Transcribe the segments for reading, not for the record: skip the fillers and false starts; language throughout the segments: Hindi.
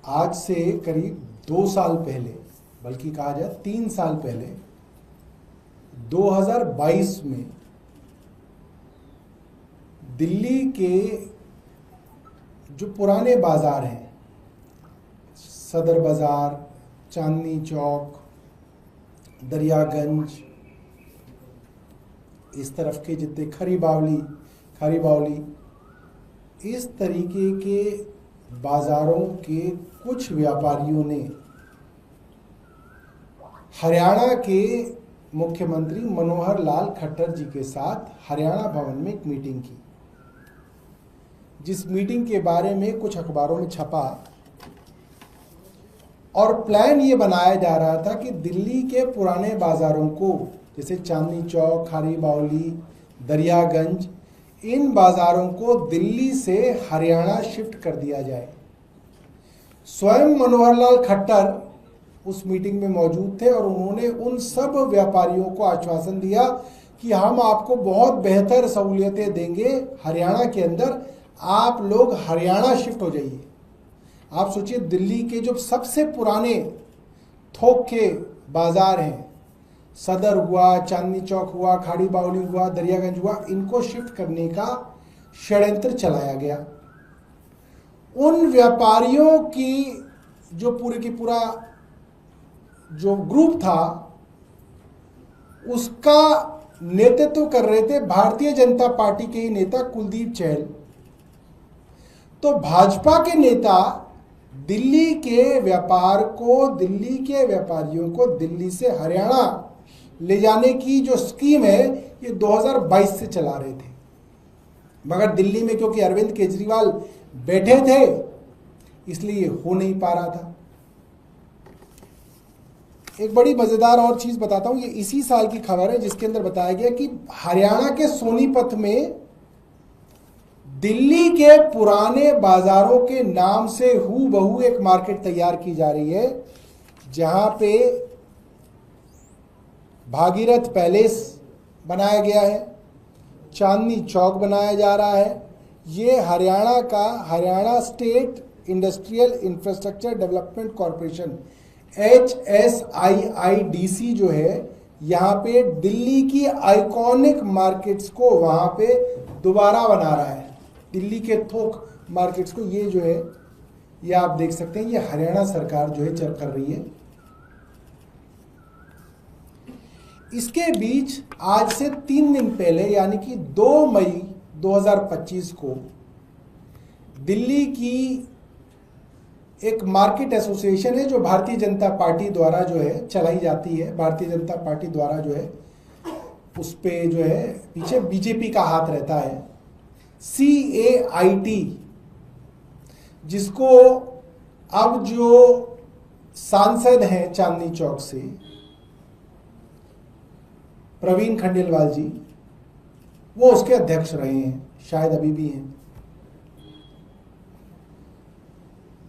आज से करीब 2 साल पहले, बल्कि कहा जाए 3 साल पहले, 2022 में दिल्ली के जो पुराने बाजार हैं, सदर बाजार, चांदनी चौक, दरियागंज, इस तरफ के जितने खरी बावली, इस तरीके के बाजारों के कुछ व्यापारियों ने हरियाणा के मुख्यमंत्री मनोहर लाल खट्टर जी के साथ हरियाणा भवन में एक मीटिंग की, जिस मीटिंग के बारे में कुछ अखबारों में छपा और प्लान ये बनाया जा रहा था कि दिल्ली के पुराने बाजारों को, जैसे चांदनी चौक, खारी बावली, दरियागंज, इन बाजारों को दिल्ली से हरियाणा शिफ्ट कर दिया जाए। स्वयं मनोहर लाल खट्टर उस मीटिंग में मौजूद थे और उन्होंने उन सब व्यापारियों को आश्वासन दिया कि हम आपको बहुत बेहतर सहूलियतें देंगे हरियाणा के अंदर, आप लोग हरियाणा शिफ्ट हो जाइए। आप सोचिए, दिल्ली के जो सबसे पुराने थोक के बाजार हैं, सदर हुआ, चांदनी चौक हुआ, खाड़ी बावली हुआ, दरियागंज हुआ, इनको शिफ्ट करने का षड्यंत्र चलाया गया। उन व्यापारियों की जो पूरे की पूरा जो ग्रुप था, उसका नेतृत्व कर रहे थे भारतीय जनता पार्टी के ही नेता कुलदीप चहल। तो भाजपा के नेता दिल्ली के व्यापारियों को दिल्ली से हरियाणा ले जाने की जो स्कीम है, ये 2022 से चला रहे थे, मगर दिल्ली में क्योंकि अरविंद केजरीवाल बैठे थे, इसलिए हो नहीं पा रहा था। एक बड़ी मजेदार और चीज बताता हूं, ये इसी साल की खबर है, जिसके अंदर बताया गया कि हरियाणा के सोनीपत में दिल्ली के पुराने बाजारों के नाम से हूबहू एक मार्केट तैयार की जा रही है, जहां पे भागीरथ पैलेस बनाया गया है, चांदनी चौक बनाया जा रहा है। ये Haryana state industrial infrastructure development corporation HSIIDC जो है, यहाँ पे दिल्ली की आइकॉनिक मार्केट्स को वहाँ पे दोबारा बना रहा है, दिल्ली के थोक मार्केट्स को। ये जो है, ये आप देख सकते हैं, ये हरियाणा सरकार जो है कर रही है। इसके बीच आज से 3 दिन पहले, यानी कि 2 मई 2025 को दिल्ली की एक मार्केट एसोसिएशन है जो भारतीय जनता पार्टी द्वारा जो है चलाई जाती है, भारतीय जनता पार्टी द्वारा जो है उस पे जो है पीछे बीजेपी का हाथ रहता है, CAIT, जिसको अब जो सांसद हैं चांदनी चौक से प्रवीण खंडेलवाल जी, वो उसके अध्यक्ष रहे हैं, शायद अभी भी हैं।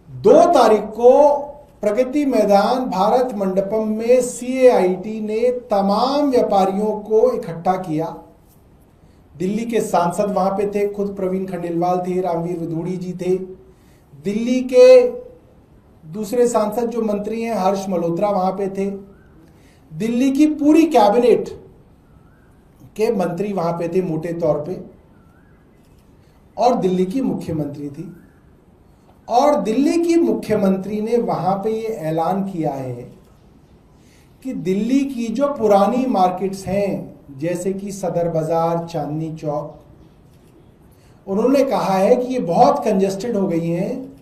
2 तारीख को प्रगति मैदान भारत मंडपम में CAIT ने तमाम व्यापारियों को इकट्ठा किया। दिल्ली के सांसद वहां पे थे, खुद प्रवीण खंडेलवाल थे, रामवीर वधूड़ी जी थे, दिल्ली के दूसरे सांसद जो मंत्री हैं हर्ष मल्होत्रा वहां पे थे, दिल्ली की पूरी कैबिनेट के मंत्री वहां पे थे मोटे तौर पे, और दिल्ली की मुख्यमंत्री थी। और दिल्ली की मुख्यमंत्री ने वहां पे ये ऐलान किया है कि दिल्ली की जो पुरानी मार्केट्स हैं, जैसे कि सदर बाजार, चांदनी चौक, उन्होंने कहा है कि ये बहुत कंजेस्टेड हो गई हैं,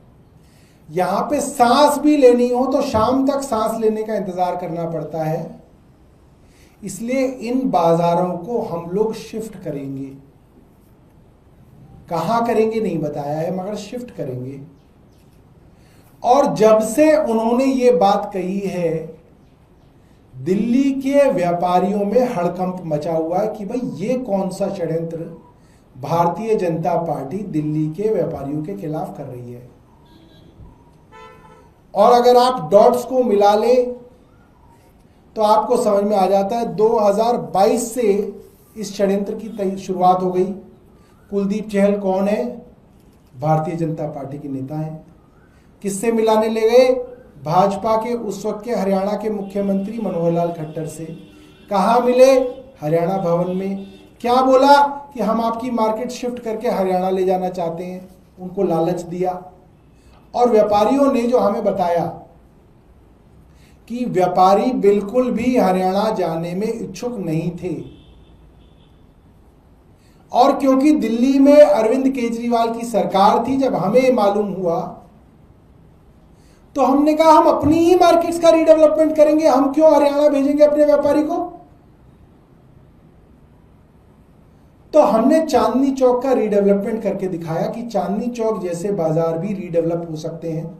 यहां पे सांस भी लेनी हो तो शाम तक सांस लेने का इंतजार करना पड़ता है, इसलिए इन बाजारों को हम लोग शिफ्ट करेंगे। कहां करेंगे नहीं बताया है, मगर शिफ्ट करेंगे। और जब से उन्होंने ये बात कही है, दिल्ली के व्यापारियों में हड़कंप मचा हुआ है कि भाई ये कौन सा षड्यंत्र भारतीय जनता पार्टी दिल्ली के व्यापारियों के खिलाफ कर रही है। और अगर आप डॉट्स को मिला लें तो आपको समझ में आ जाता है, 2022 से इस षड्यंत्र की शुरुआत हो गई। कुलदीप चहल कौन है? भारतीय जनता पार्टी के नेता हैं। किससे मिलाने ले गए? भाजपा के उस वक्त के हरियाणा के मुख्यमंत्री मनोहर लाल खट्टर से। कहाँ मिले? हरियाणा भवन में। क्या बोला? कि हम आपकी मार्केट शिफ्ट करके हरियाणा ले जाना चाहते हैं। उनको लालच दिया। और व्यापारियों ने जो हमें बताया कि व्यापारी बिल्कुल भी हरियाणा जाने में इच्छुक नहीं थे, और क्योंकि दिल्ली में अरविंद केजरीवाल की सरकार थी, जब हमें मालूम हुआ तो हमने कहा हम अपनी ही मार्केट्स का रीडेवलपमेंट करेंगे, हम क्यों हरियाणा भेजेंगे अपने व्यापारी को। तो हमने चांदनी चौक का रीडेवलपमेंट करके दिखाया कि चांदनी चौक जैसे बाजार भी रीडेवलप हो सकते हैं।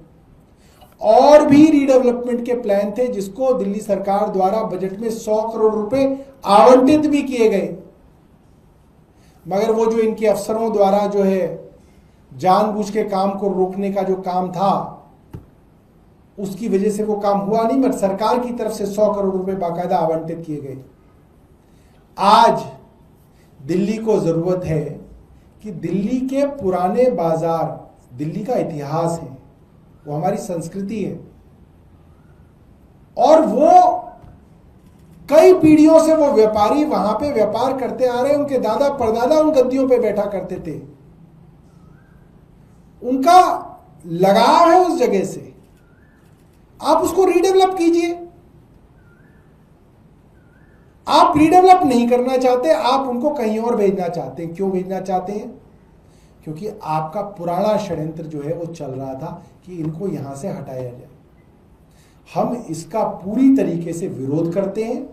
और भी रीडेवलपमेंट के प्लान थे जिसको दिल्ली सरकार द्वारा बजट में 100 करोड़ रुपए आवंटित भी किए गए, मगर वो जो इनके अफसरों द्वारा जो है जानबूझ के काम को रोकने का जो काम था, उसकी वजह से वो काम हुआ नहीं। मगर सरकार की तरफ से 100 करोड़ रुपए बाकायदा आवंटित किए गए। आज दिल्ली को जरूरत है कि दिल्ली के पुराने बाजार, दिल्ली का इतिहास है, वो हमारी संस्कृति है, और वो कई पीढ़ियों से वो व्यापारी वहां पे व्यापार करते आ रहे हैं। उनके दादा परदादा उन गद्दियों पे बैठा करते थे, उनका लगाव है उस जगह से। आप उसको रीडेवलप कीजिए। आप रीडेवलप नहीं करना चाहते, आप उनको कहीं और भेजना चाहते हैं। क्यों भेजना चाहते हैं? क्योंकि आपका पुराना षड्यंत्र जो है वो चल रहा था कि इनको यहां से हटाया जाए। हम इसका पूरी तरीके से विरोध करते हैं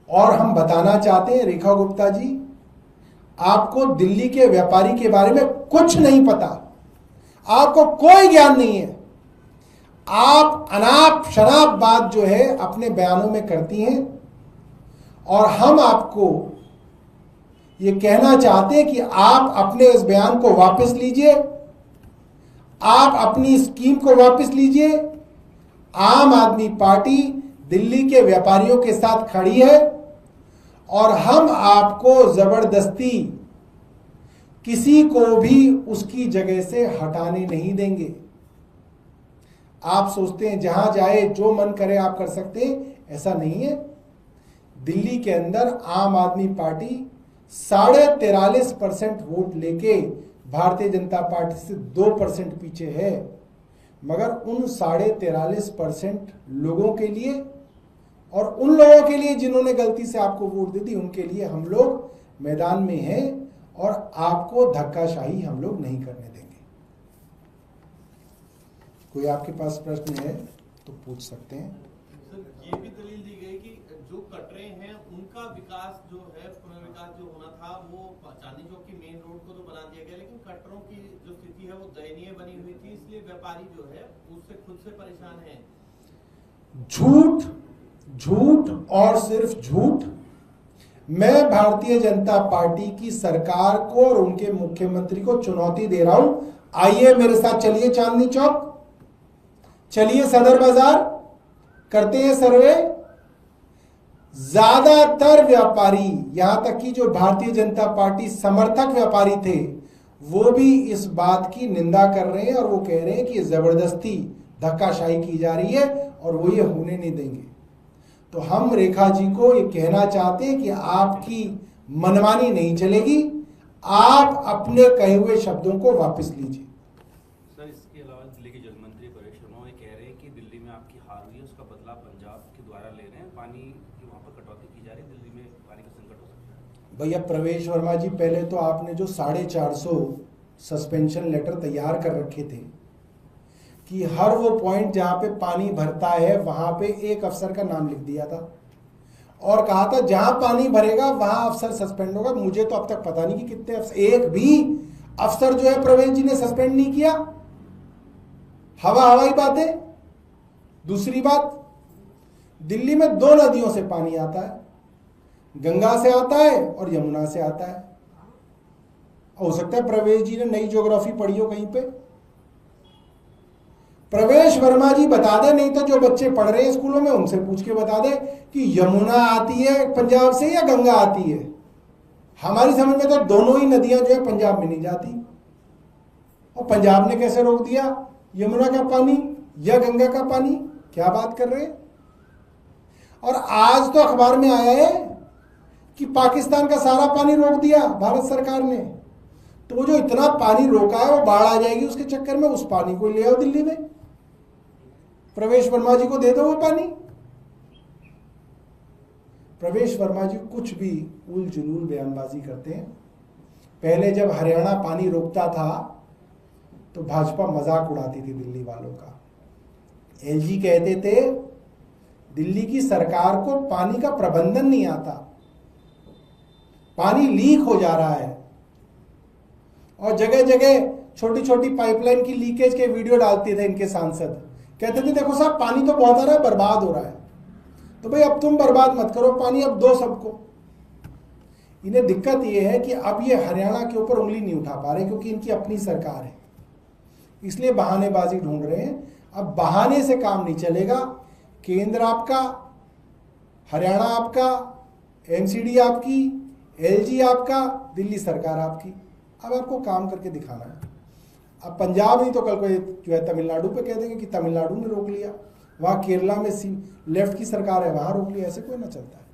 और हम बताना चाहते हैं, रेखा गुप्ता जी, आपको दिल्ली के व्यापारी के बारे में कुछ नहीं पता, आपको कोई ज्ञान नहीं है। आप अनाप शनाप बात जो है अपने बयानों में करती हैं, और हम आपको ये कहना चाहते हैं कि आप अपने इस बयान को वापस लीजिए, आप अपनी स्कीम को वापस लीजिए। आम आदमी पार्टी दिल्ली के व्यापारियों के साथ खड़ी है, और हम आपको जबरदस्ती किसी को भी उसकी जगह से हटाने नहीं देंगे। आप सोचते हैं जहां जाए जो मन करे आप कर सकते हैं, ऐसा नहीं है। दिल्ली के अंदर आम आदमी पार्टी 43.5% वोट लेके भारतीय जनता पार्टी से 2% पीछे है, मगर उन 43.5% लोगों के लिए और उन लोगों के लिए जिन्होंने गलती से आपको वोट दे दी, उनके लिए हम लोग मैदान में हैं, और आपको धक्काशाही हम लोग नहीं करने देंगे। कोई आपके पास प्रश्न है तो पूछ सकते हैं। सर, ये भी दलील दी गई कि जो कटरे हैं उनका विकास जो है, पुनर्विकास जो होना था, वो चांदनी चौक की मेन रोड को तो बना दिया गया, लेकिन कटरों की जो स्थिति है वो दयनीय बनी हुई थी, इसलिए व्यापारी जो है उससे खुद से परेशान है। झूठ, झूठ और सिर्फ झूठ। मैं भारतीय जनता पार्टी की सरकार को और उनके मुख्यमंत्री को चुनौती दे रहा हूं, आइए मेरे साथ चलिए चांदनी चौक, चलिए सदर बाजार, करते हैं सर्वे। ज्यादातर व्यापारी, यहां तक कि जो भारतीय जनता पार्टी समर्थक व्यापारी थे, वो भी इस बात की निंदा कर रहे हैं, और वो कह रहे हैं कि जबरदस्ती धक्काशाही की जा रही है और वो ये होने नहीं देंगे। तो हम रेखा जी को ये कहना चाहते हैं कि आपकी मनमानी नहीं चलेगी, आप अपने कहे हुए शब्दों को वापस लीजिए। सर, इसके अलावा दिल्ली के जल मंत्री परेश वर्मा ये कह रहे हैं कि दिल्ली में आपकी हार हुई है, उसका बदला पंजाब के द्वारा ले रहे हैं, पानी की वहाँ पर कटौती की जा रही है, दिल्ली में पानी का संकट हो सकता है। भैया प्रवेश वर्मा जी, पहले तो आपने जो 450 सस्पेंशन लेटर तैयार कर रखे थे कि हर वो पॉइंट जहां पे पानी भरता है वहां पे एक अफसर का नाम लिख दिया था, और कहा था जहां पानी भरेगा वहां अफसर सस्पेंड होगा। मुझे तो अब तक पता नहीं कि कितने अफसर, एक भी अफसर जो है प्रवेश जी ने सस्पेंड नहीं किया। हवाई बातें। दूसरी बात, दिल्ली में 2 नदियों से पानी आता है, गंगा से आता है और यमुना से आता है। हो सकता है प्रवेश जी ने नई ज्योग्राफी पढ़ी हो कहीं पे, प्रवेश वर्मा जी बता दे, नहीं तो जो बच्चे पढ़ रहे हैं स्कूलों में उनसे पूछ के बता दे कि यमुना आती है पंजाब से या गंगा आती है। हमारी समझ में तो दोनों ही नदियां जो है पंजाब में नहीं जाती। और पंजाब ने कैसे रोक दिया? यमुना का पानी या गंगा का पानी, क्या बात कर रहे हैं। और आज तो अखबार में आया है कि पाकिस्तान का सारा पानी रोक दिया भारत सरकार ने। तो वो जो इतना पानी रोका है वो बाढ़ आ जाएगी उसके चक्कर में, उस पानी को ले आओ दिल्ली में, प्रवेश वर्मा जी को दे दो वो पानी। प्रवेश वर्मा जी कुछ भी उल जुलूल बयानबाजी करते हैं। पहले जब हरियाणा पानी रोकता था तो भाजपा मजाक उड़ाती थी दिल्ली वालों का। एलजी कहते थे दिल्ली की सरकार को पानी का प्रबंधन नहीं आता, पानी लीक हो जा रहा है, और जगह जगह छोटी छोटी पाइपलाइन की लीकेज के वीडियो डालते थे इनके सांसद। कहते थे देखो साहब पानी तो बहुत आ रहा है, बर्बाद हो रहा है। तो भाई अब तुम बर्बाद मत करो पानी, अब दो सबको। इन्हें दिक्कत यह है कि अब ये हरियाणा के ऊपर उंगली नहीं उठा पा रहे क्योंकि इनकी अपनी सरकार है, इसलिए बहानेबाजी ढूंढ रहे हैं। अब बहाने से काम नहीं चलेगा। केंद्र आपका, हरियाणा आपका, एमसीडी आपकी, एलजी आपका, दिल्ली सरकार आपकी। अब आपको काम करके दिखाना है। अब पंजाब नहीं तो कल को जो है तमिलनाडु पे कह देंगे कि तमिलनाडु ने रोक लिया, वहाँ केरला में लेफ्ट की सरकार है वहाँ रोक लिया, ऐसे कोई ना चलता है।